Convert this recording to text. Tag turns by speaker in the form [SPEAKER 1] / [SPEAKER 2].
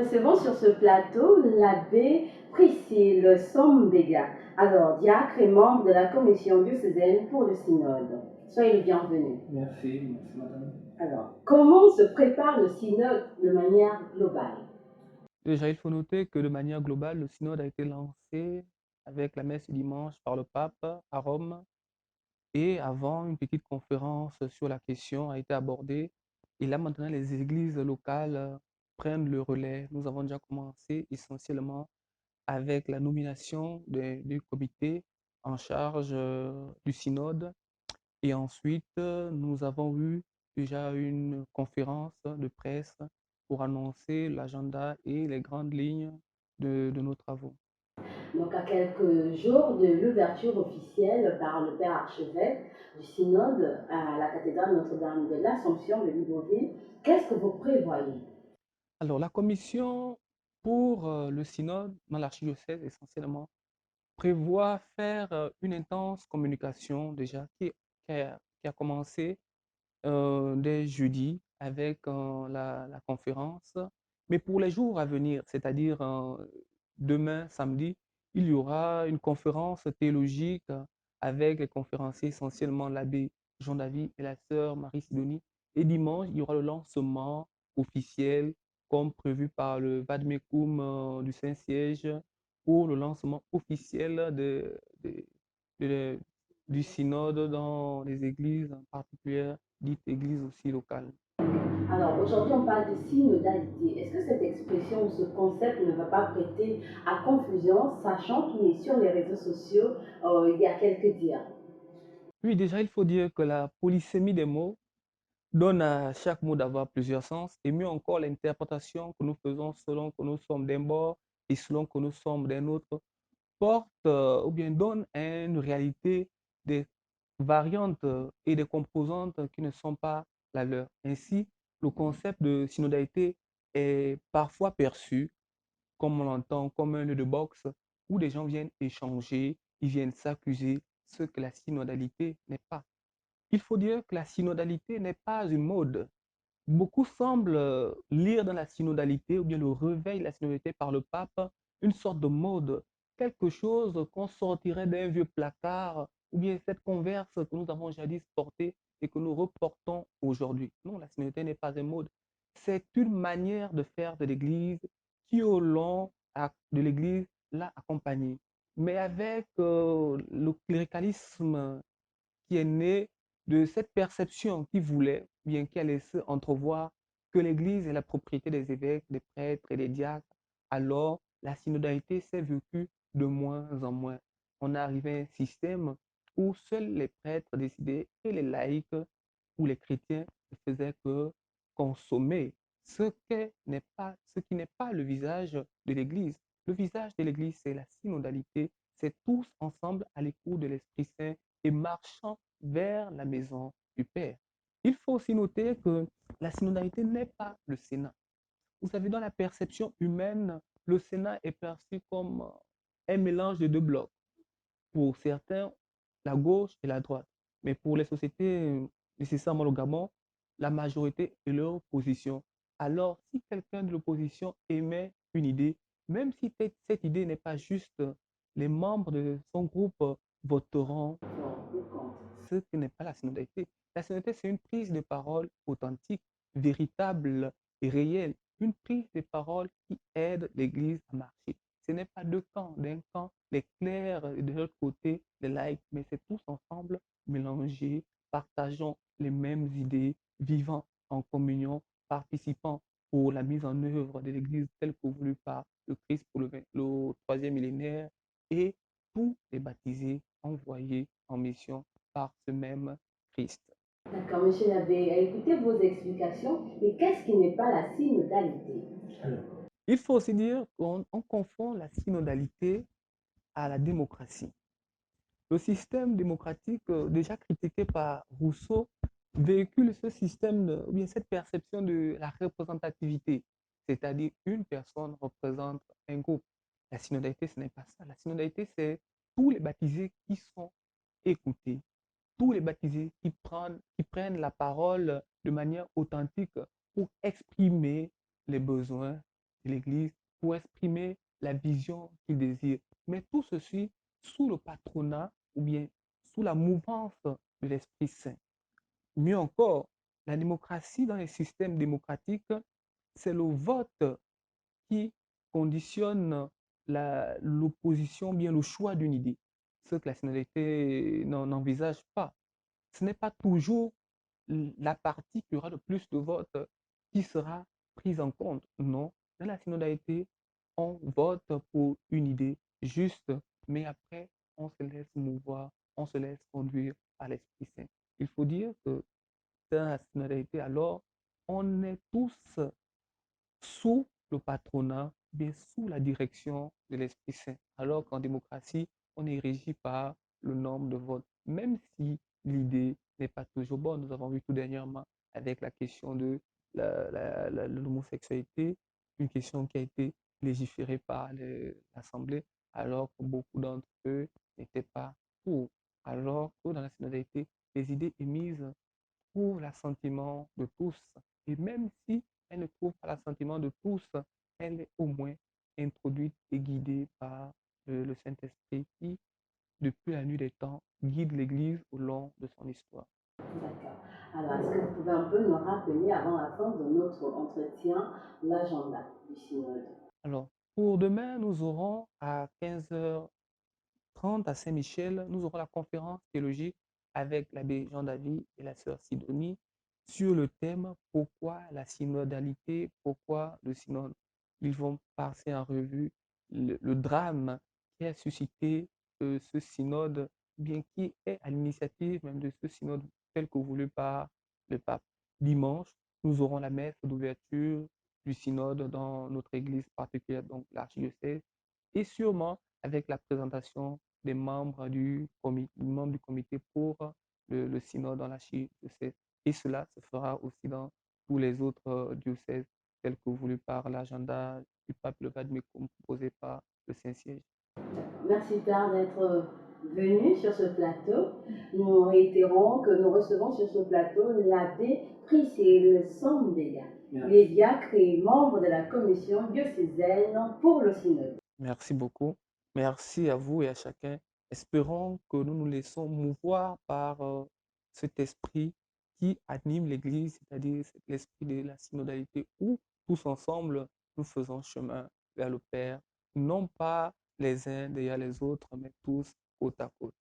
[SPEAKER 1] recevons sur ce plateau l'abbé Priscille Sombega, alors diacre et membre de la commission diocésaine pour le synode. Soyez le bienvenu.
[SPEAKER 2] Merci, merci madame.
[SPEAKER 1] Alors, comment se prépare le synode de manière globale?
[SPEAKER 2] Déjà, il faut noter que de manière globale, le synode a été lancé avec la messe du dimanche par le pape à Rome et avant, une petite conférence sur la question a été abordée. Et là, maintenant, les églises locales prennent le relais. Nous avons déjà commencé essentiellement avec la nomination du comité en charge du synode. Et ensuite, nous avons eu déjà une conférence de presse pour annoncer l'agenda et les grandes lignes de nos travaux.
[SPEAKER 1] Donc, à quelques jours de l'ouverture officielle par le Père archevêque du synode à la cathédrale Notre-Dame de l'Assomption de Libreville, qu'est-ce que vous prévoyez?
[SPEAKER 2] Alors, la commission pour le synode dans l'archidiocèse essentiellement prévoit faire une intense communication déjà qui a commencé dès jeudi avec la conférence. Mais pour les jours à venir, c'est-à-dire demain, samedi, il y aura une conférence théologique avec les conférenciers, essentiellement l'abbé Jean-David et la sœur Marie-Sidonie. Et dimanche, il y aura le lancement officiel, comme prévu par le Vadmecum du Saint-Siège, pour le lancement officiel de- du synode dans les églises, en particulier dites églises aussi locales.
[SPEAKER 1] Alors, aujourd'hui, on parle de synodalité. Est-ce que cette expression ou ce concept ne va pas prêter à confusion, sachant qu'il est sur les réseaux sociaux il y a quelques dires?
[SPEAKER 2] Oui, déjà, il faut dire que la polysémie des mots donne à chaque mot d'avoir plusieurs sens, et mieux encore, l'interprétation que nous faisons selon que nous sommes d'un bord et selon que nous sommes d'un autre porte ou bien donne une réalité des variantes et des composantes qui ne sont pas la leur. Ainsi, le concept de synodalité est parfois perçu, comme on l'entend, comme un lieu de boxe où des gens viennent échanger, ils viennent s'accuser, ce que la synodalité n'est pas. Il faut dire que la synodalité n'est pas une mode. Beaucoup semblent lire dans la synodalité ou bien le réveil de la synodalité par le pape une sorte de mode, quelque chose qu'on sortirait d'un vieux placard ou bien cette converse que nous avons jadis portée et que nous reportons aujourd'hui. Non, la synodalité n'est pas un mode. C'est une manière de faire de l'Église qui, au long de l'Église, l'a accompagnée. Mais avec le cléricalisme qui est né de cette perception qui voulait, bien qui a laissé entrevoir que l'Église est la propriété des évêques, des prêtres et des diacres, alors la synodalité s'est vécue de moins en moins. On est arrivé à un système où seuls les prêtres décidaient et les laïcs ou les chrétiens ne faisaient que consommer ce qui n'est pas le visage de l'Église. Le visage de l'Église, c'est la synodalité, c'est tous ensemble à l'écoute de l'Esprit Saint et marchant vers la maison du Père. Il faut aussi noter que la synodalité n'est pas le Sénat. Vous savez, dans la perception humaine, le Sénat est perçu comme un mélange de deux blocs. Pour certains, la gauche et la droite. Mais pour les sociétés, nécessairement le Gabon, la majorité est leur position. Alors, si quelqu'un de l'opposition émet une idée, même si cette idée n'est pas juste, les membres de son groupe voteront ce qui n'est pas la synodalité. La synodalité, c'est une prise de parole authentique, véritable et réelle. Une prise de parole qui aide l'Église à marcher. Ce n'est pas deux camps. D'un camp, les clercs et de l'autre côté, les laïcs, mais c'est tous ensemble mélangés, partageant les mêmes idées, vivant en communion, participant pour la mise en œuvre de l'Église telle que voulue par le Christ pour le troisième millénaire et tous les baptisés envoyés en mission par ce même Christ.
[SPEAKER 1] D'accord, monsieur l'abbé, écoutez vos explications, mais qu'est-ce qui n'est pas la synodalité?
[SPEAKER 2] Il faut aussi dire qu'on confond la synodalité à la démocratie. Le système démocratique, déjà critiqué par Rousseau, véhicule ce système, ou bien cette perception de la représentativité, c'est-à-dire une personne représente un groupe. La synodalité, ce n'est pas ça. La synodalité, c'est tous les baptisés qui sont écoutés, tous les baptisés qui prennent la parole de manière authentique pour exprimer les besoins de l'Église pour exprimer la vision qu'ils désirent. Mais tout ceci sous le patronat ou bien sous la mouvance de l'Esprit Saint. Mieux encore, la démocratie dans les systèmes démocratiques, c'est le vote qui conditionne l'opposition, bien le choix d'une idée, ce que la synodalité n'envisage pas. Ce n'est pas toujours la partie qui aura le plus de votes qui sera prise en compte. Non, dans la synodalité, on vote pour une idée juste, mais après, on se laisse mouvoir, on se laisse conduire par l'Esprit Saint. Il faut dire que dans la synodalité, alors, on est tous sous le patronat, bien sous la direction de l'Esprit Saint. Alors qu'en démocratie, on est régi par le nombre de votes, même si l'idée n'est pas toujours bonne. Nous avons vu tout dernièrement avec la question de l'homosexualité, une question qui a été légiférée par l'Assemblée, alors que beaucoup d'entre eux n'étaient pas pour. Alors que dans la synodalité, les idées émises trouve l'assentiment de tous. Et même si elle ne trouve pas l'assentiment de tous, elle est au moins introduite et guidée par le Saint-Esprit qui, depuis la nuit des temps, guide l'Église au long de son histoire.
[SPEAKER 1] D'accord. Alors, est-ce que vous pouvez un peu nous rappeler, avant la fin de notre entretien, l'agenda du synode?
[SPEAKER 2] Alors, pour demain, nous aurons à 15h30 à Saint-Michel, nous aurons la conférence théologique avec l'abbé Jean-David et la sœur Sidonie sur le thème pourquoi la synodalité, pourquoi le synode. Ils vont passer en revue le drame qui a suscité ce synode, bien qui est à l'initiative même de ce synode tel que voulu par le pape. Dimanche, nous aurons la messe d'ouverture du synode dans notre église particulière, donc l'archidiocèse, et sûrement avec la présentation des membres du comité pour le synode dans l'archidiocèse. Et cela se fera aussi dans tous les autres diocèses, tels que voulu par l'agenda du pape le Vademecum proposé par le Saint-Siège.
[SPEAKER 1] Merci Père d'être venu sur ce plateau. Nous réitérons que nous recevons sur ce plateau l'abbé Priscille Sambega. Il est diacre et membre de la commission diocésaine pour le synode.
[SPEAKER 2] Merci beaucoup. Merci à vous et à chacun. Espérons que nous nous laissons mouvoir par cet esprit qui anime l'Église, c'est-à-dire l'esprit de la synodalité où tous ensemble nous faisons chemin vers le Père, non pas les uns derrière les autres, mais tous côte à côte.